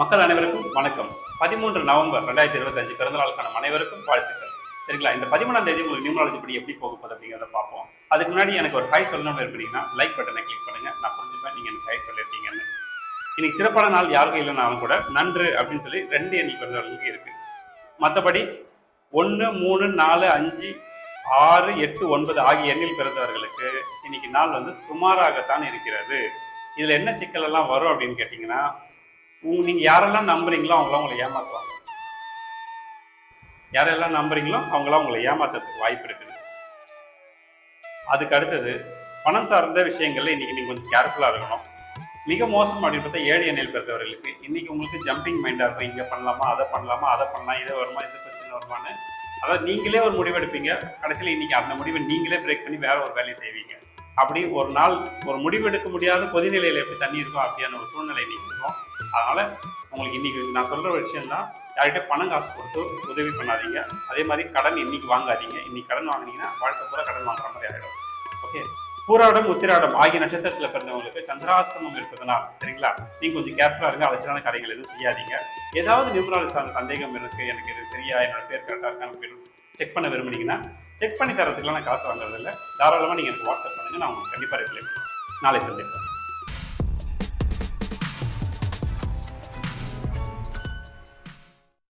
மக்கள் அனைவருக்கும் வணக்கம். 13 நவம்பர் 2025 பிறந்தநாளுக்கான அனைவருக்கும் வாழ்த்துக்கள். சரிங்களா? இந்த 13ஆம் தேதி உங்களுக்கு நியூமராலஜி படி எப்படி போக போகுது அப்படிங்கிறத பார்ப்போம். அதுக்கு முன்னாடி எனக்கு ஒரு ஹாய் சொல்லணும்னு விரும்புறீங்கன்னா லைக் பட்டனை கிளிக் பண்ணுங்க. நான் புரிஞ்சுப்பேன் நீங்க எனக்கு ஹாய் சொல்லியிருக்கீங்கன்னு. இன்னைக்கு சிறப்பான நாள் யாருக்கும் இல்லைனாலும் கூட நன்று அப்படின்னு சொல்லி 2 எண்ணில் பிறந்தவர்களுக்கு இருக்கு. மற்றபடி 1, 3, 4, 5, 6, 8, 9 ஆகிய எண்ணில் பிறந்தவர்களுக்கு இன்னைக்கு நாள் சுமாராகத்தான் இருக்கிறது. இதுல என்ன சிக்கல் எல்லாம் வரும் அப்படின்னு கேட்டீங்கன்னா, நீங்க யாரெல்லாம் நம்புறீங்களோ அவங்களாம் உங்களை ஏமாத்துவாங்க. யாரெல்லாம் நம்புறீங்களோ அவங்களாம் உங்களை ஏமாத்துறதுக்கு வாய்ப்பு இருக்குது. அதுக்கு அடுத்தது பணம் சார்ந்த விஷயங்கள்ல இன்னைக்கு நீங்க கொஞ்சம் கேர்ஃபுல்லா இருக்கணும். மிக மோசம் அப்படின்னு பார்த்தா 7 எண்ணில் பிறந்தவர்களுக்கு இன்னைக்கு உங்களுக்கு ஜம்பிங் மைண்டா இருக்கும். இங்க பண்ணலாமா, அதை பண்ணலாமா, அதை பண்ணலாம், இதை வருமா, இது பிரச்சனை வருமானு. அதாவது நீங்களே ஒரு முடிவு எடுப்பீங்க. கடைசியில் இன்னைக்கு அந்த முடிவை நீங்களே பிரேக் பண்ணி வேற ஒரு வேலையை செய்வீங்க. அப்படி ஒரு நாள் ஒரு முடிவு எடுக்க முடியாத கொதிநிலையில எப்படி தண்ணி இருக்கும் அப்படியான ஒரு சூழ்நிலை இன்னைக்கு இருக்கும். அதனால உங்களுக்கு இன்னைக்கு நான் சொல்ற ஒரு விஷயம் தான், யார்கிட்ட பணம் காசு கொடுத்து உதவி பண்ணாதீங்க. அதே மாதிரி கடன் இன்னைக்கு வாங்காதீங்க. இன்னைக்கு கடன் வாங்கினீங்கன்னா வாழ்க்கை பூரா கடன் வாங்குற மாதிரி ஆகிடும். ஓகே. பூராடம் உத்திராடம் ஆகிய நட்சத்திரத்துல பிறந்தவங்களுக்கு சந்திராஷ்டமம் இருப்பதனால் சரிங்களா, நீங்க கொஞ்சம் கேர்ஃபுல்லா இருங்க. அலட்சியமான காரியங்கள் எதுவும் செய்யாதீங்க. ஏதாவது நியூமராலஜி சார்ந்த சந்தேகம் இருக்கு, எனக்கு இது சரியா, என்னோட பேர் கரெக்டா இருக்கான்னு செக் பண்ண விரும்புனீங்கன்னா செக் பண்ணி தரதுக்குலாம் நான் காசு வாங்குறது இல்லை. தாராளமாக நீங்கள் எனக்கு வாட்ஸ்அப் பண்ணுங்க, நான் உங்களுக்கு கண்டிப்பாக ரிப்ளை பண்ணுவேன். நாளை சந்திப்போம்.